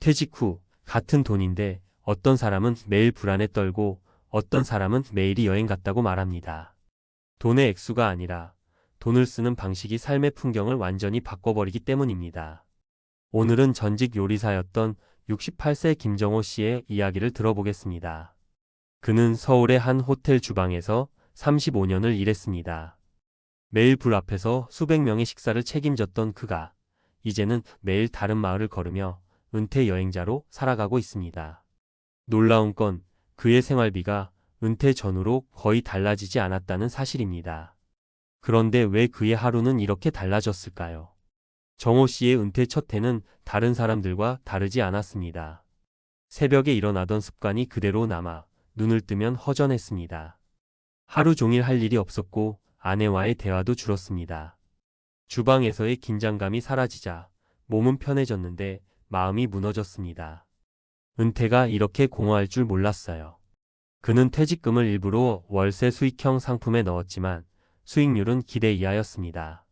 퇴직 후 같은 돈인데 어떤 사람은 매일 불안에 떨고 어떤 사람은 매일이 여행 같다고 말합니다. 돈의 액수가 아니라 돈을 쓰는 방식이 삶의 풍경을 완전히 바꿔버리기 때문입니다. 오늘은 전직 요리사였던 68세 김정호 씨의 이야기를 들어보겠습니다. 그는 서울의 한 호텔 주방에서 35년을 일했습니다. 매일 불 앞에서 수백 명의 식사를 책임졌던 그가 이제는 매일 다른 마을을 걸으며 은퇴 여행자로 살아가고 있습니다. 놀라운 건 그의 생활비가 은퇴 전후로 거의 달라지지 않았다는 사실입니다. 그런데 왜 그의 하루는 이렇게 달라졌을까요? 정호 씨의 은퇴 첫 해는 다른 사람들과 다르지 않았습니다. 새벽에 일어나던 습관이 그대로 남아 눈을 뜨면 허전했습니다. 하루 종일 할 일이 없었고 아내와의 대화도 줄었습니다. 주방에서의 긴장감이 사라지자 몸은 편해졌는데 마음이 무너졌습니다. 은퇴가 이렇게 공허할 줄 몰랐어요. 그는 퇴직금을 일부러 월세 수익형 상품에 넣었지만 수익률은 기대 이하였습니다.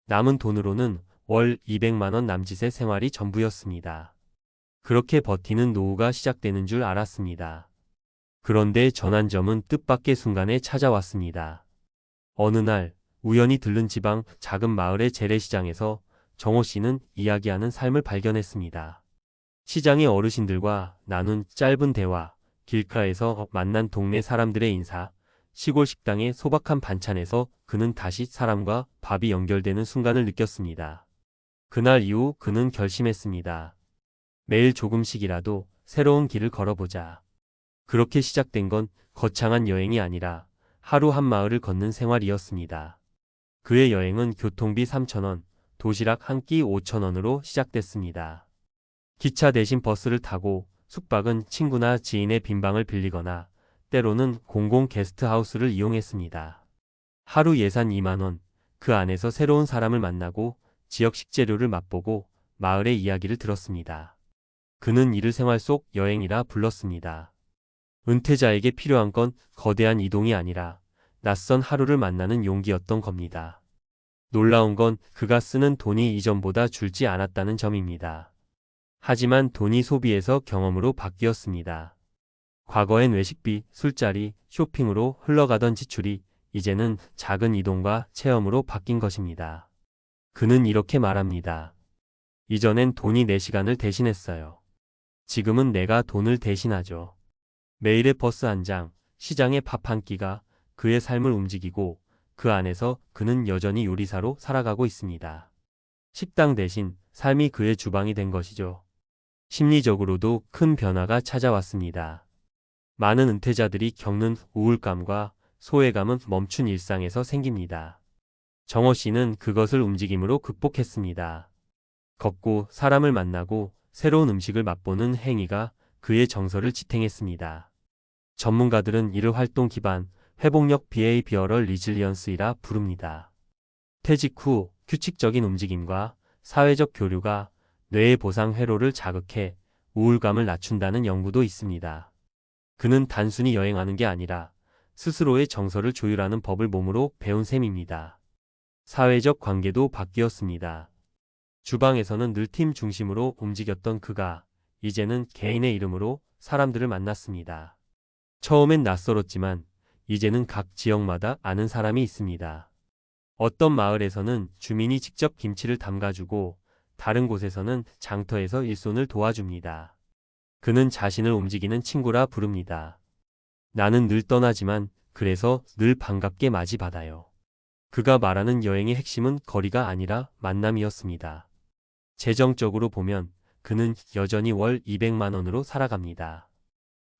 남은 돈으로는 월 200만 원 남짓의 생활이 전부였습니다. 그렇게 버티는 노후가 시작되는 줄 알았습니다. 그런데 전환점은 뜻밖의 순간에 찾아왔습니다. 어느 날 우연히 들른 지방 작은 마을의 재래시장에서 정호 씨는 이야기하는 삶을 발견했습니다. 시장의 어르신들과 나눈 짧은 대화, 길가에서 만난 동네 사람들의 인사, 시골 식당의 소박한 반찬에서 그는 다시 사람과 밥이 연결되는 순간을 느꼈습니다. 그날 이후 그는 결심했습니다. 매일 조금씩이라도 새로운 길을 걸어보자. 그렇게 시작된 건 거창한 여행이 아니라 하루 한 마을을 걷는 생활이었습니다. 그의 여행은 교통비 3,000원, 도시락 한 끼 5,000원으로 시작됐습니다. 기차 대신 버스를 타고 숙박은 친구나 지인의 빈방을 빌리거나 때로는 공공 게스트하우스를 이용했습니다. 하루 예산 2만 원, 그 안에서 새로운 사람을 만나고 지역 식재료를 맛보고 마을의 이야기를 들었습니다. 그는 이를 생활 속 여행이라 불렀습니다. 은퇴자에게 필요한 건 거대한 이동이 아니라 낯선 하루를 만나는 용기였던 겁니다. 놀라운 건 그가 쓰는 돈이 이전보다 줄지 않았다는 점입니다. 하지만 돈이 소비에서 경험으로 바뀌었습니다. 과거엔 외식비, 술자리, 쇼핑으로 흘러가던 지출이 이제는 작은 이동과 체험으로 바뀐 것입니다. 그는 이렇게 말합니다. 이전엔 돈이 내 시간을 대신했어요. 지금은 내가 돈을 대신하죠. 매일의 버스 한 장, 시장의 밥 한 끼가 그의 삶을 움직이고 그 안에서 그는 여전히 요리사로 살아가고 있습니다. 식당 대신 삶이 그의 주방이 된 것이죠. 심리적으로도 큰 변화가 찾아왔습니다. 많은 은퇴자들이 겪는 우울감과 소외감은 멈춘 일상에서 생깁니다. 정호 씨는 그것을 움직임으로 극복했습니다. 걷고 사람을 만나고 새로운 음식을 맛보는 행위가 그의 정서를 지탱했습니다. 전문가들은 이를 활동 기반 회복력 비헤이비어럴 리질리언스이라 부릅니다. 퇴직 후 규칙적인 움직임과 사회적 교류가 뇌의 보상 회로를 자극해 우울감을 낮춘다는 연구도 있습니다. 그는 단순히 여행하는 게 아니라 스스로의 정서를 조율하는 법을 몸으로 배운 셈입니다. 사회적 관계도 바뀌었습니다. 주방에서는 늘 팀 중심으로 움직였던 그가 이제는 개인의 이름으로 사람들을 만났습니다. 처음엔 낯설었지만 이제는 각 지역마다 아는 사람이 있습니다. 어떤 마을에서는 주민이 직접 김치를 담가주고 다른 곳에서는 장터에서 일손을 도와줍니다. 그는 자신을 움직이는 친구라 부릅니다. 나는 늘 떠나지만 그래서 늘 반갑게 맞이받아요. 그가 말하는 여행의 핵심은 거리가 아니라 만남이었습니다. 재정적으로 보면 그는 여전히 월 200만 원으로 살아갑니다.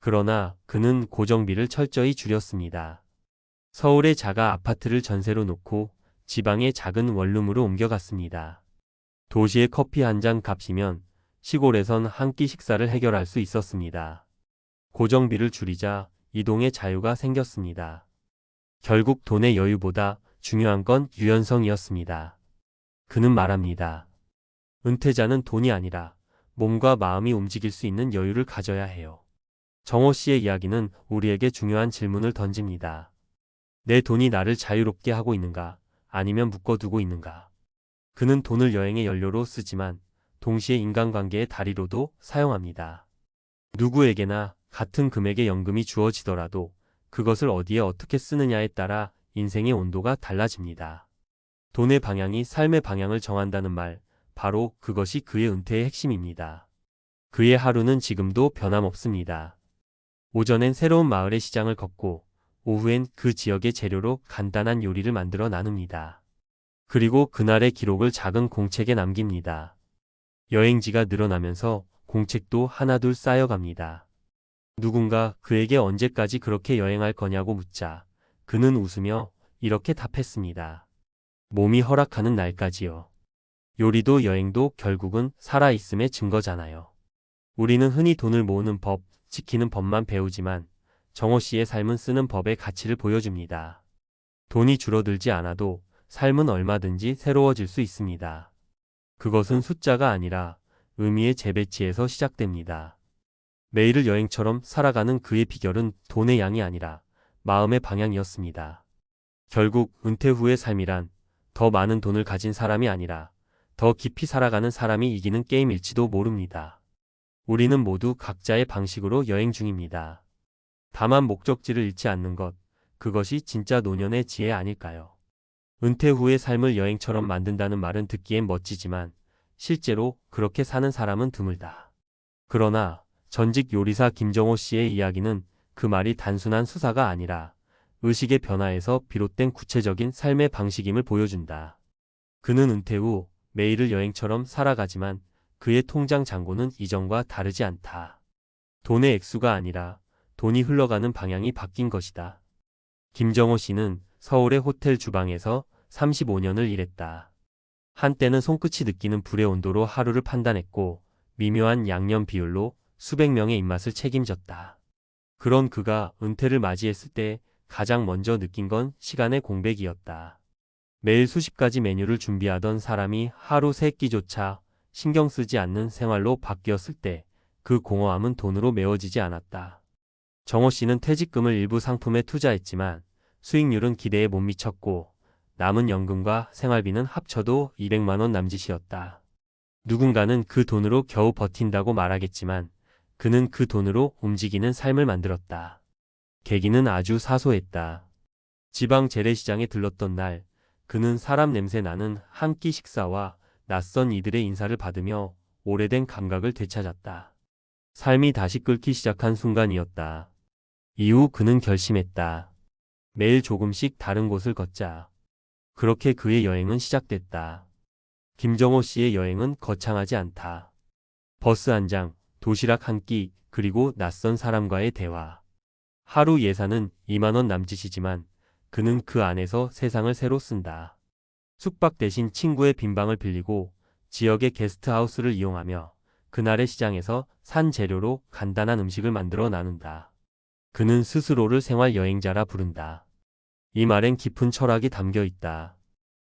그러나 그는 고정비를 철저히 줄였습니다. 서울의 자가 아파트를 전세로 놓고 지방의 작은 원룸으로 옮겨갔습니다. 도시의 커피 한 잔 값이면 시골에선 한 끼 식사를 해결할 수 있었습니다. 고정비를 줄이자 이동의 자유가 생겼습니다. 결국 돈의 여유보다 중요한 건 유연성이었습니다. 그는 말합니다. 은퇴자는 돈이 아니라 몸과 마음이 움직일 수 있는 여유를 가져야 해요. 정호 씨의 이야기는 우리에게 중요한 질문을 던집니다. 내 돈이 나를 자유롭게 하고 있는가? 아니면 묶어두고 있는가? 그는 돈을 여행의 연료로 쓰지만 동시에 인간관계의 다리로도 사용합니다. 누구에게나 같은 금액의 연금이 주어지더라도 그것을 어디에 어떻게 쓰느냐에 따라 인생의 온도가 달라집니다. 돈의 방향이 삶의 방향을 정한다는 말, 바로 그것이 그의 은퇴의 핵심입니다. 그의 하루는 지금도 변함없습니다. 오전엔 새로운 마을의 시장을 걷고 오후엔 그 지역의 재료로 간단한 요리를 만들어 나눕니다. 그리고 그날의 기록을 작은 공책에 남깁니다. 여행지가 늘어나면서 공책도 하나둘 쌓여갑니다. 누군가 그에게 언제까지 그렇게 여행할 거냐고 묻자 그는 웃으며 이렇게 답했습니다. 몸이 허락하는 날까지요. 요리도 여행도 결국은 살아있음의 증거잖아요. 우리는 흔히 돈을 모으는 법, 지키는 법만 배우지만 정호 씨의 삶은 쓰는 법의 가치를 보여줍니다. 돈이 줄어들지 않아도 삶은 얼마든지 새로워질 수 있습니다. 그것은 숫자가 아니라 의미의 재배치에서 시작됩니다. 매일을 여행처럼 살아가는 그의 비결은 돈의 양이 아니라 마음의 방향이었습니다. 결국 은퇴 후의 삶이란 더 많은 돈을 가진 사람이 아니라 더 깊이 살아가는 사람이 이기는 게임일지도 모릅니다. 우리는 모두 각자의 방식으로 여행 중입니다. 다만 목적지를 잃지 않는 것, 그것이 진짜 노년의 지혜 아닐까요? 은퇴 후의 삶을 여행처럼 만든다는 말은 듣기엔 멋지지만 실제로 그렇게 사는 사람은 드물다. 그러나 전직 요리사 김정호 씨의 이야기는 그 말이 단순한 수사가 아니라 의식의 변화에서 비롯된 구체적인 삶의 방식임을 보여준다. 그는 은퇴 후 매일을 여행처럼 살아가지만 그의 통장 잔고는 이전과 다르지 않다. 돈의 액수가 아니라 돈이 흘러가는 방향이 바뀐 것이다. 김정호 씨는 서울의 호텔 주방에서 35년을 일했다. 한때는 손끝이 느끼는 불의 온도로 하루를 판단했고 미묘한 양념 비율로 수백 명의 입맛을 책임졌다. 그런 그가 은퇴를 맞이했을 때 가장 먼저 느낀 건 시간의 공백이었다. 매일 수십 가지 메뉴를 준비하던 사람이 하루 세 끼조차 신경 쓰지 않는 생활로 바뀌었을 때 그 공허함은 돈으로 메워지지 않았다. 정호 씨는 퇴직금을 일부 상품에 투자했지만 수익률은 기대에 못 미쳤고 남은 연금과 생활비는 합쳐도 200만 원 남짓이었다. 누군가는 그 돈으로 겨우 버틴다고 말하겠지만 그는 그 돈으로 움직이는 삶을 만들었다. 계기는 아주 사소했다. 지방 재래시장에 들렀던 날 그는 사람 냄새 나는 한 끼 식사와 낯선 이들의 인사를 받으며 오래된 감각을 되찾았다. 삶이 다시 끓기 시작한 순간이었다. 이후 그는 결심했다. 매일 조금씩 다른 곳을 걷자. 그렇게 그의 여행은 시작됐다. 김정호 씨의 여행은 거창하지 않다. 버스 한 장, 도시락 한 끼, 그리고 낯선 사람과의 대화. 하루 예산은 2만 원 남짓이지만 그는 그 안에서 세상을 새로 쓴다. 숙박 대신 친구의 빈방을 빌리고 지역의 게스트하우스를 이용하며 그날의 시장에서 산 재료로 간단한 음식을 만들어 나눈다. 그는 스스로를 생활 여행자라 부른다. 이 말엔 깊은 철학이 담겨 있다.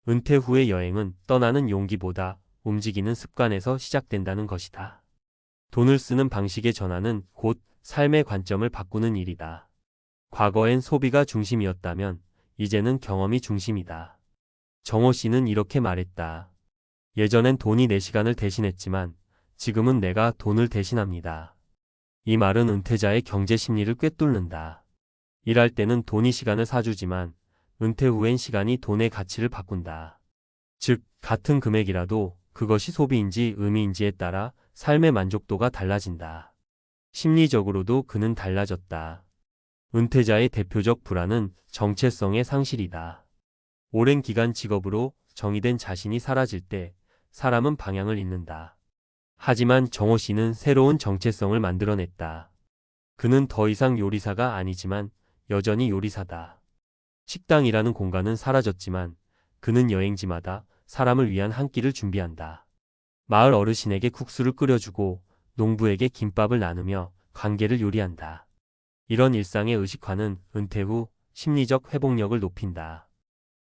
은퇴 후의 여행은 떠나는 용기보다 움직이는 습관에서 시작된다는 것이다. 돈을 쓰는 방식의 전환은 곧 삶의 관점을 바꾸는 일이다. 과거엔 소비가 중심이었다면 이제는 경험이 중심이다. 정호 씨는 이렇게 말했다. 예전엔 돈이 내 시간을 대신했지만 지금은 내가 돈을 대신합니다. 이 말은 은퇴자의 경제 심리를 꿰뚫는다. 일할 때는 돈이 시간을 사주지만 은퇴 후엔 시간이 돈의 가치를 바꾼다. 즉, 같은 금액이라도 그것이 소비인지 의미인지에 따라 삶의 만족도가 달라진다. 심리적으로도 그는 달라졌다. 은퇴자의 대표적 불안은 정체성의 상실이다. 오랜 기간 직업으로 정의된 자신이 사라질 때 사람은 방향을 잃는다. 하지만 정호 씨는 새로운 정체성을 만들어냈다. 그는 더 이상 요리사가 아니지만 여전히 요리사다. 식당이라는 공간은 사라졌지만 그는 여행지마다 사람을 위한 한 끼를 준비한다. 마을 어르신에게 국수를 끓여주고 농부에게 김밥을 나누며 관계를 요리한다. 이런 일상의 의식화는 은퇴 후 심리적 회복력을 높인다.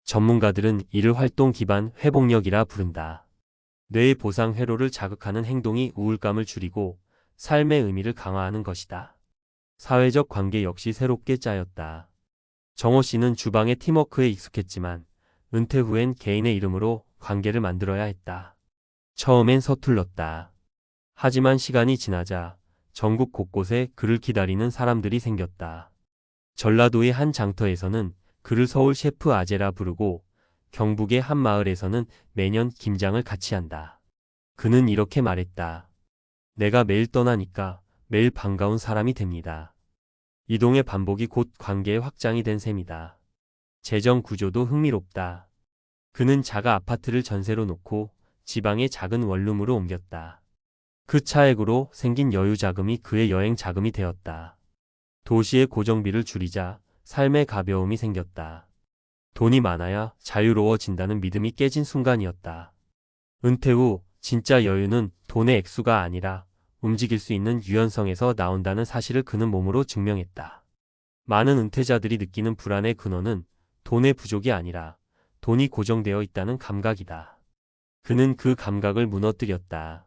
전문가들은 이를 활동 기반 회복력이라 부른다. 뇌의 보상 회로를 자극하는 행동이 우울감을 줄이고 삶의 의미를 강화하는 것이다. 사회적 관계 역시 새롭게 짜였다. 정호 씨는 주방의 팀워크에 익숙했지만 은퇴 후엔 개인의 이름으로 관계를 만들어야 했다. 처음엔 서툴렀다. 하지만 시간이 지나자 전국 곳곳에 그를 기다리는 사람들이 생겼다. 전라도의 한 장터에서는 그를 서울 셰프 아재라 부르고 경북의 한 마을에서는 매년 김장을 같이 한다. 그는 이렇게 말했다. 내가 매일 떠나니까 매일 반가운 사람이 됩니다. 이동의 반복이 곧 관계의 확장이 된 셈이다. 재정 구조도 흥미롭다. 그는 자가 아파트를 전세로 놓고 지방의 작은 원룸으로 옮겼다. 그 차액으로 생긴 여유 자금이 그의 여행 자금이 되었다. 도시의 고정비를 줄이자 삶의 가벼움이 생겼다. 돈이 많아야 자유로워진다는 믿음이 깨진 순간이었다. 은퇴 후 진짜 여유는 돈의 액수가 아니라 움직일 수 있는 유연성에서 나온다는 사실을 그는 몸으로 증명했다. 많은 은퇴자들이 느끼는 불안의 근원은 돈의 부족이 아니라 돈이 고정되어 있다는 감각이다. 그는 그 감각을 무너뜨렸다.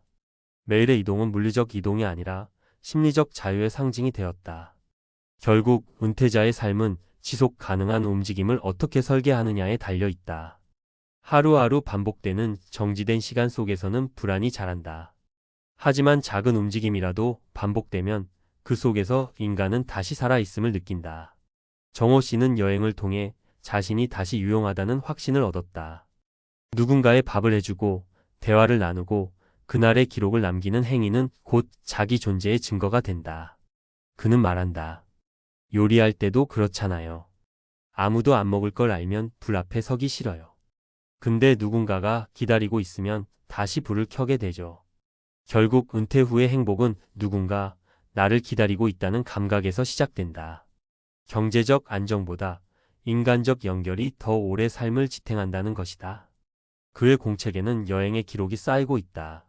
매일의 이동은 물리적 이동이 아니라 심리적 자유의 상징이 되었다. 결국 은퇴자의 삶은 지속 가능한 움직임을 어떻게 설계하느냐에 달려 있다. 하루하루 반복되는 정지된 시간 속에서는 불안이 자란다. 하지만 작은 움직임이라도 반복되면 그 속에서 인간은 다시 살아있음을 느낀다. 정호 씨는 여행을 통해 자신이 다시 유용하다는 확신을 얻었다. 누군가의 밥을 해주고 대화를 나누고 그날의 기록을 남기는 행위는 곧 자기 존재의 증거가 된다. 그는 말한다. 요리할 때도 그렇잖아요. 아무도 안 먹을 걸 알면 불 앞에 서기 싫어요. 근데 누군가가 기다리고 있으면 다시 불을 켜게 되죠. 결국 은퇴 후의 행복은 누군가 나를 기다리고 있다는 감각에서 시작된다. 경제적 안정보다 인간적 연결이 더 오래 삶을 지탱한다는 것이다. 그의 공책에는 여행의 기록이 쌓이고 있다.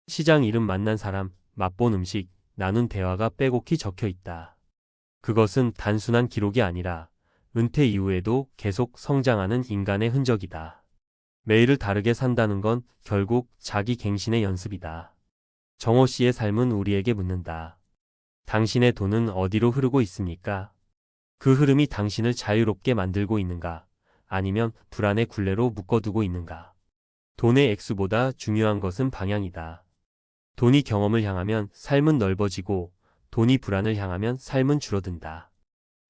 시장 이름 만난 사람, 맛본 음식, 나눈 대화가 빼곡히 적혀 있다. 그것은 단순한 기록이 아니라 은퇴 이후에도 계속 성장하는 인간의 흔적이다. 매일을 다르게 산다는 건 결국 자기 갱신의 연습이다. 정호 씨의 삶은 우리에게 묻는다. 당신의 돈은 어디로 흐르고 있습니까? 그 흐름이 당신을 자유롭게 만들고 있는가? 아니면 불안의 굴레로 묶어두고 있는가? 돈의 액수보다 중요한 것은 방향이다. 돈이 경험을 향하면 삶은 넓어지고 돈이 불안을 향하면 삶은 줄어든다.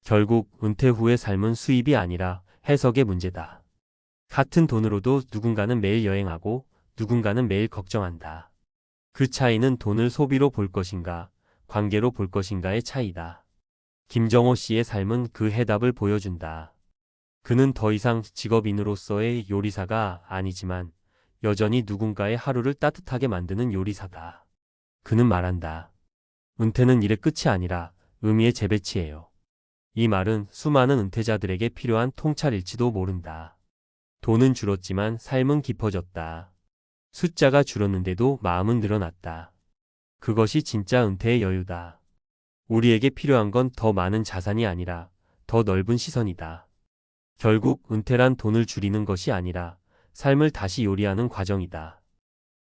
결국 은퇴 후의 삶은 수입이 아니라 해석의 문제다. 같은 돈으로도 누군가는 매일 여행하고 누군가는 매일 걱정한다. 그 차이는 돈을 소비로 볼 것인가, 관계로 볼 것인가의 차이다. 김정호 씨의 삶은 그 해답을 보여준다. 그는 더 이상 직업인으로서의 요리사가 아니지만 여전히 누군가의 하루를 따뜻하게 만드는 요리사다. 그는 말한다. 은퇴는 일의 끝이 아니라 의미의 재배치예요. 이 말은 수많은 은퇴자들에게 필요한 통찰일지도 모른다. 돈은 줄었지만 삶은 깊어졌다. 숫자가 줄었는데도 마음은 늘어났다. 그것이 진짜 은퇴의 여유다. 우리에게 필요한 건 더 많은 자산이 아니라 더 넓은 시선이다. 결국 은퇴란 돈을 줄이는 것이 아니라 삶을 다시 요리하는 과정이다.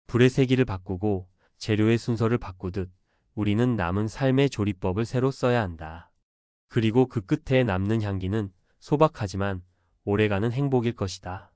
불의 세기를 바꾸고 재료의 순서를 바꾸듯 우리는 남은 삶의 조리법을 새로 써야 한다. 그리고 그 끝에 남는 향기는 소박하지만 오래가는 행복일 것이다.